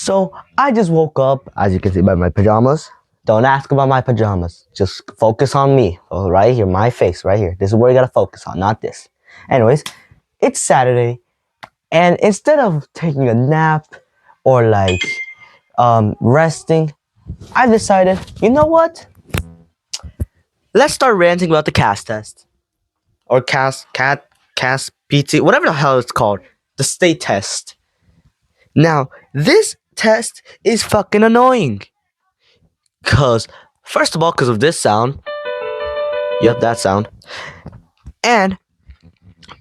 So I just woke up, as you can see by my pajamas. Don't ask about my pajamas. Just focus on me. Oh, right here, my face, right here. This is where you gotta focus on, not this. Anyways, it's Saturday, and instead of taking a nap or resting, I decided, you know what? Let's start ranting about the CAS test or CAS PT, whatever the hell it's called, the state test. Now, this test is fucking annoying. Cause, first of all, because of this sound. Yep, that sound. And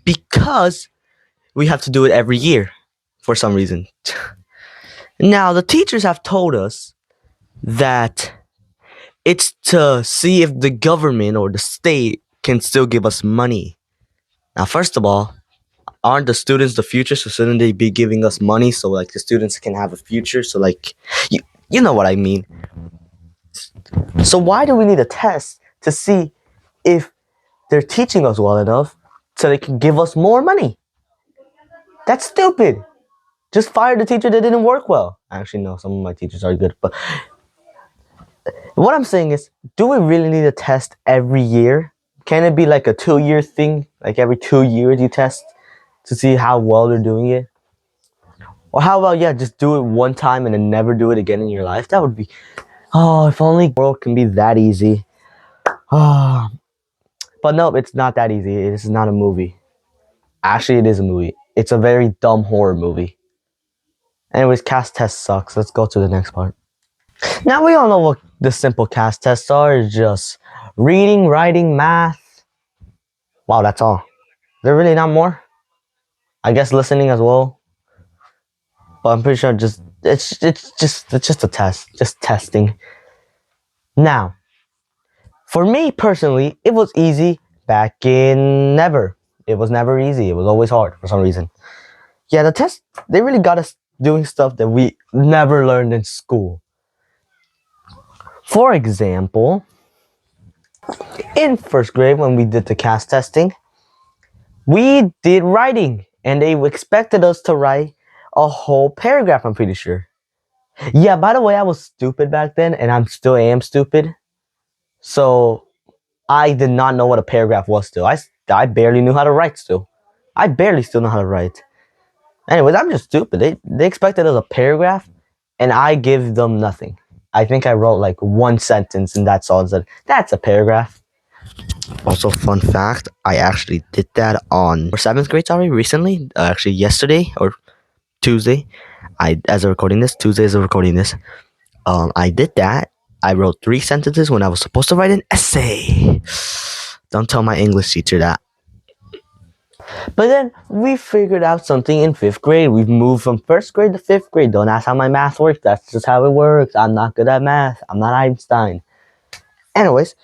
because we have to do it every year for some reason. Now, the teachers have told us that it's to see if the government or the state can still give us money. Now, first of all, aren't the students the future? So shouldn't they be giving us money so like the students can have a future? So like, you know what I mean. So why do we need a test to see if they're teaching us well enough so they can give us more money? That's stupid. Just fire the teacher that didn't work well. Actually, no, some of my teachers are good. But what I'm saying is, do we really need a test every year? Can it be like a 2-year thing? Like every 2 years you test to see how well they're doing it? Or how about, yeah, just do it one time and then never do it again in your life? That would be, oh, if only the world can be that easy. Oh. But no, it's not that easy. This is not a movie. Actually, it is a movie. It's a very dumb horror movie. Anyways, CAS test sucks. Let's go to the next part. Now we all know what the simple CAS tests are. It's just reading, writing, math. Wow, that's all. There really not more? I guess listening as well. But I'm pretty sure it's just a test. Just testing. Now, for me personally, it was easy back in never. It was never easy. It was always hard for some reason. Yeah, the test, they really got us doing stuff that we never learned in school. For example, in first grade when we did the CAS testing, we did writing and they expected us to write a whole paragraph, I'm pretty sure. Yeah, by the way, I was stupid back then and I still am stupid. So I did not know what a paragraph was still. I barely knew how to write still. I barely still know how to write. Anyways, I'm just stupid. They expected us a paragraph and I give them nothing. I think I wrote like one sentence and that's all. And said, that's a paragraph. Also, fun fact, I actually did that for 7th grade, sorry, recently. Actually, yesterday or Tuesday. As of recording this, Tuesday as of recording this. I did that. I wrote 3 sentences when I was supposed to write an essay. Don't tell my English teacher that. But then we figured out something in 5th grade. We've moved from 1st grade to 5th grade. Don't ask how my math works. That's just how it works. I'm not good at math. I'm not Einstein. Anyways,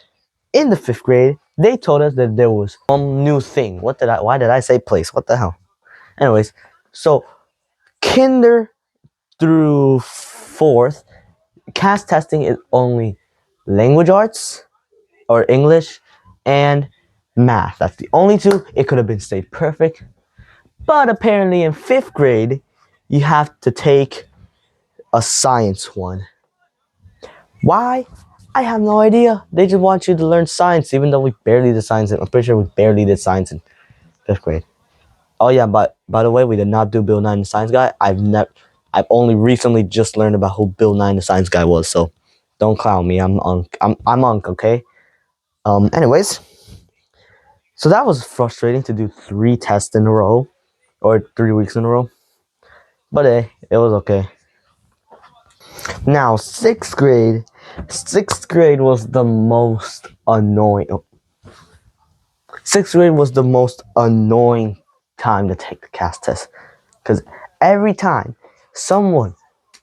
in the 5th grade, they told us that there was some new thing. Why did I say place? What the hell? Anyways, so kinder through 4th, CAS testing is only language arts or English and math. That's the only 2. It could have been stayed perfect. But apparently in 5th grade, you have to take a science one. Why? I have no idea. They just want you to learn science, even though we barely did science. I'm pretty sure we barely did science in 5th grade. Oh yeah, but by the way, we did not do Bill Nye the Science Guy. I've only recently just learned about who Bill Nye the Science Guy was. So, don't clown me. I'm Unc, okay? Anyways, so that was frustrating to do 3 tests in a row, or 3 weeks in a row. But hey, it was okay. Now, 6th grade. 6th grade was the most annoying. 6th grade was the most annoying time to take the CAS test. Because every time someone,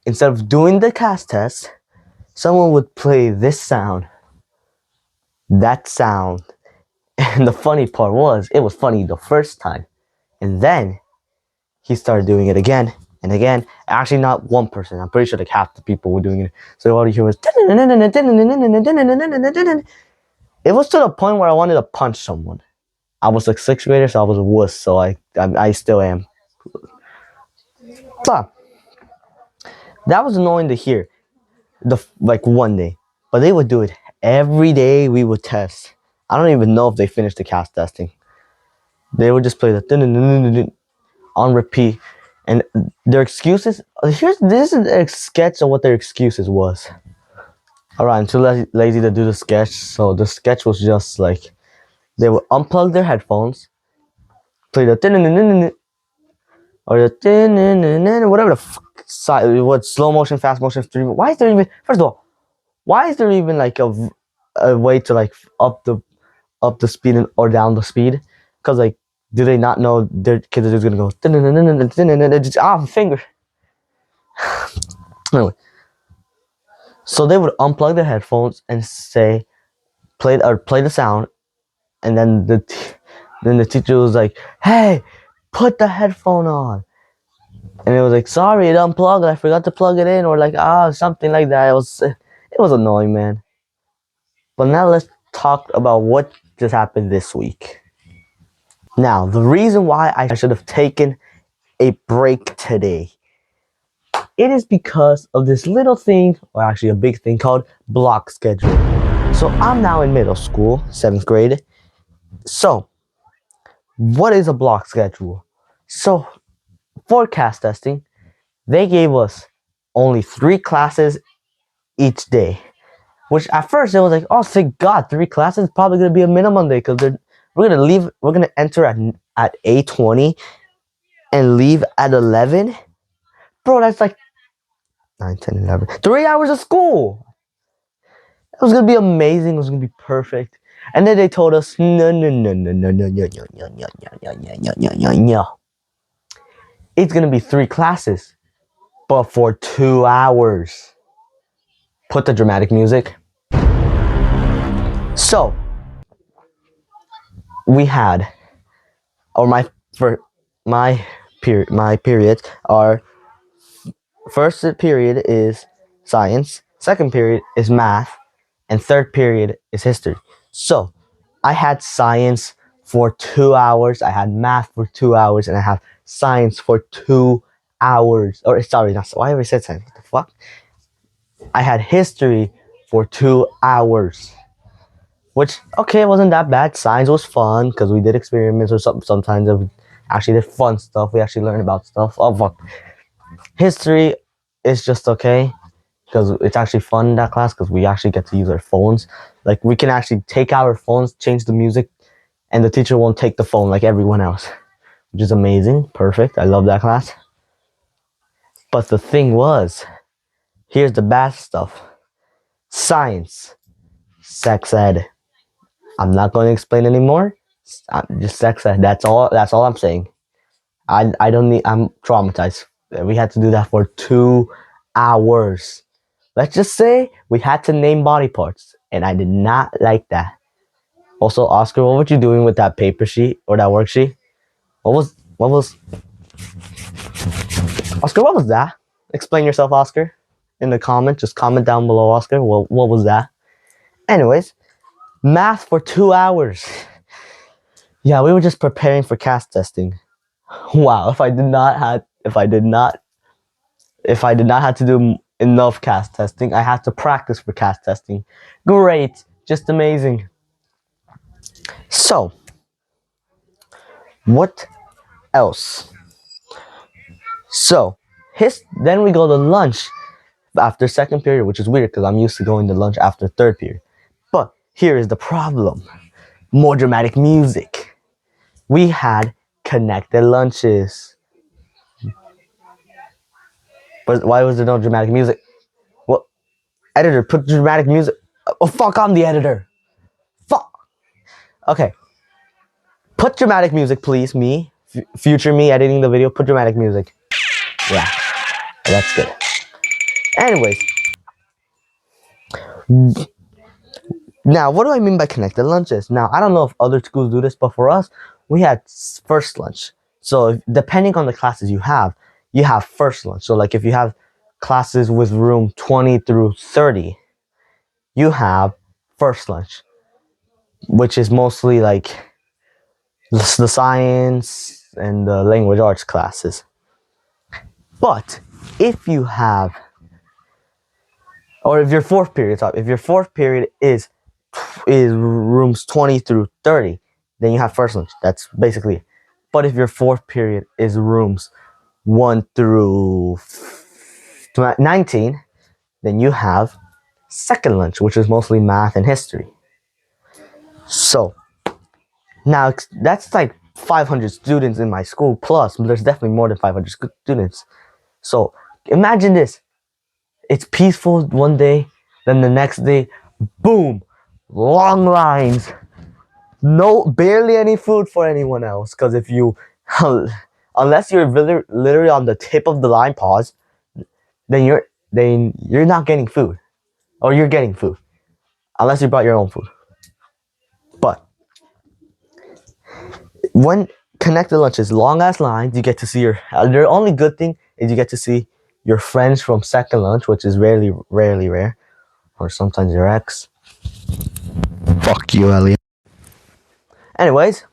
instead of doing the CAS test, someone would play this sound, that sound. And the funny part was, it was funny the first time. And then he started doing it again and again. Actually, not one person. I'm pretty sure like half the people were doing it. So all you hear was. It was to the point where I wanted to punch someone. I was like 6th grader, so I was a wuss. So I still am. But That was annoying to hear. Like one day, but they would do it every day. We would test. I don't even know if they finished the Caaspp testing. They would just play the on repeat, and their excuses. This is a sketch of what their excuses was. All right, I'm too lazy to do the sketch, so the sketch was just like they would unplug their headphones, play the or the whatever the what slow motion, fast motion, stream. Why is there even? First of all, why is there even like a way to like up the speed or down the speed? Because like, do they not know their kids are just gonna go finger? Anyway, so they would unplug their headphones and say play the sound, and then the teacher was like, "Hey, put the headphone on," and it was like, "Sorry, it unplugged. I forgot to plug it in," or like something like that. It was annoying, man. But now let's talk about what just happened this week. Now, the reason why I should have taken a break today, it is because of this little thing, or actually a big thing called block schedule. So I'm now in middle school, 7th grade. So, what is a block schedule? So, for Caaspp testing, they gave us only 3 classes each day. Which at first it was like, oh, thank God, 3 classes, probably gonna be a minimum day because we're gonna enter at 8:20 and leave at 11. Bro, that's like 9, 10, 11. 3 hours of school. It was gonna be amazing. It was gonna be perfect. And then they told us, no, no, no, no, no, no, no, no, no, no, no, no, no, no, no, no. It's gonna be 3 classes, but for 2 hours. Put the dramatic music. So we had, or my periods are, first period is science, second period is math, and third period is history. So I had science for 2 hours, I had math for 2 hours, and I have science for 2 hours. Or sorry, not why have I said science? What the fuck? I had history for 2 hours. Which, okay, it wasn't that bad. Science was fun because we did experiments or something. Sometimes we actually did fun stuff. We actually learned about stuff. Oh fuck. History is just okay because it's actually fun in that class because we actually get to use our phones. Like we can actually take our phones, change the music, and the teacher won't take the phone like everyone else, which is amazing. Perfect. I love that class. But the thing was, here's the bad stuff. Science, sex ed. I'm not going to explain anymore. Just sex ed. That's all. That's all I'm saying. I don't need. I'm traumatized. We had to do that for 2 hours. Let's just say we had to name body parts, and I did not like that. Also, Oscar, what were you doing with that paper sheet or that worksheet? What was Oscar? What was that? Explain yourself, Oscar, in the comment. Just comment down below, Oscar. What was that? Anyways, math for 2 hours. Yeah, we were just preparing for Caaspp testing. Wow, if I did not have to do enough Caaspp testing, I had to practice for Caaspp testing. Great, just amazing. So, what else? So, then we go to lunch after second period, which is weird because I'm used to going to lunch after third period. But here is the problem. More dramatic music. We had connected lunches. But why was there no dramatic music? Well, editor, put dramatic music. Oh, fuck, I'm the editor. Fuck. Okay. Put dramatic music, please. Me. Future me editing the video. Put dramatic music. Yeah. That's good. Anyways. Now, what do I mean by connected lunches? Now, I don't know if other schools do this, but for us, we had first lunch. So, depending on the classes you have first lunch. So, like if you have classes with room 20 through 30, you have first lunch, which is mostly like the science and the language arts classes. But if you have Or if your fourth period, is rooms 20 through 30, then you have first lunch. That's basically it. But if your fourth period is rooms 1 through 19, then you have second lunch, which is mostly math and history. So now that's like 500 students in my school plus. There's definitely more than 500 students. So imagine this. It's peaceful one day, then the next day, boom, long lines. No, barely any food for anyone else. Because if you, unless you're literally on the tip of the line, pause, then you're not getting food, or you're getting food, unless you brought your own food. But when connected lunches, long ass lines, you get to see the only good thing is you get to see your friends from second lunch, which is rarely rare, or sometimes your ex. Fuck you, Elliot. Anyways,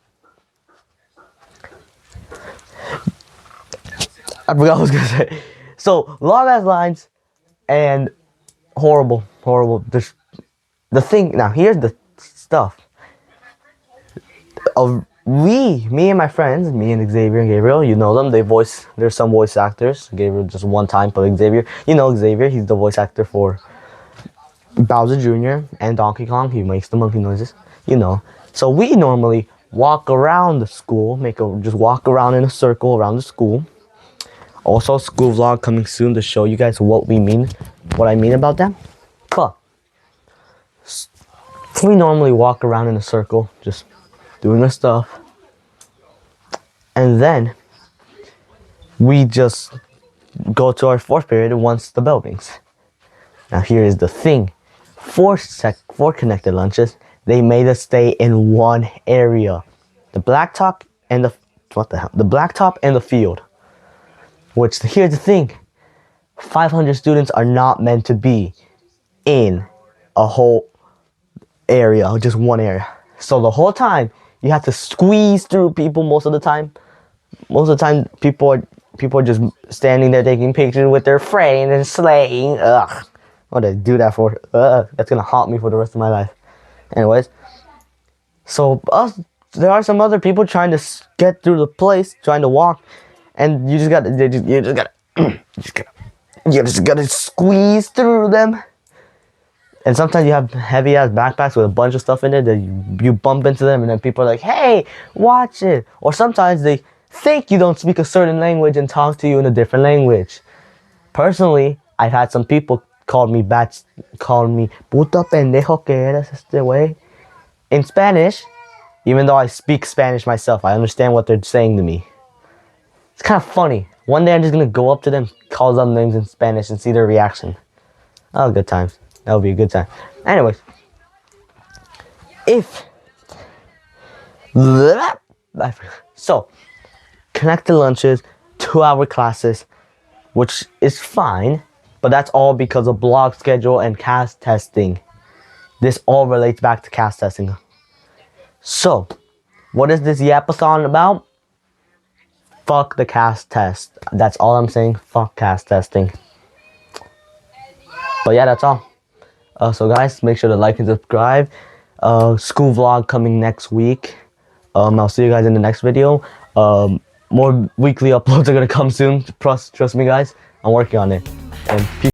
I forgot what I was gonna say. So long ass lines and horrible. The thing now. Here's the stuff. Me and my friends, me and Xavier and Gabriel, you know them. There's some voice actors. Gabriel just one time, but Xavier, you know Xavier. He's the voice actor for Bowser Jr. and Donkey Kong. He makes the monkey noises. You know. So we normally walk around the school, just walk around in a circle around the school. Also, school vlog coming soon to show you guys what I mean about that. But we normally walk around in a circle, just doing our stuff. And then we just go to our fourth period once the bell rings. Now here is the thing. For connected lunches, they made us stay in one area. The blacktop and the field. Which, here's the thing. 500 students are not meant to be in a whole area, just one area. So the whole time, you have to squeeze through people most of the time. Most of the time, people are just standing there taking pictures with their friends and slaying. Ugh. What did I do that for? That's gonna haunt me for the rest of my life. Anyways, so there are some other people trying to get through the place, trying to walk, and you just gotta squeeze through them. And sometimes you have heavy ass backpacks with a bunch of stuff in it that you bump into them, and then people are like, "Hey, watch it!" Or sometimes they think you don't speak a certain language and talk to you in a different language. Personally, I've had some people call me "puta pendejo que eres este way" in Spanish, even though I speak Spanish myself. I understand what they're saying to me. It's kind of funny. One day I'm just gonna go up to them, call them names in Spanish, and see their reaction. Oh, good times. That would be a good time. Anyways, so connected lunches, 2-hour classes, which is fine, but that's all because of block schedule and Caaspp testing. This all relates back to Caaspp testing. So, what is this yapathon about? Fuck the Caaspp test. That's all I'm saying. Fuck Caaspp testing. But yeah, that's all. So guys, make sure to like and subscribe. School vlog coming next week. I'll see you guys in the next video. More weekly uploads are gonna come soon. Trust me guys, I'm working on it. And peace.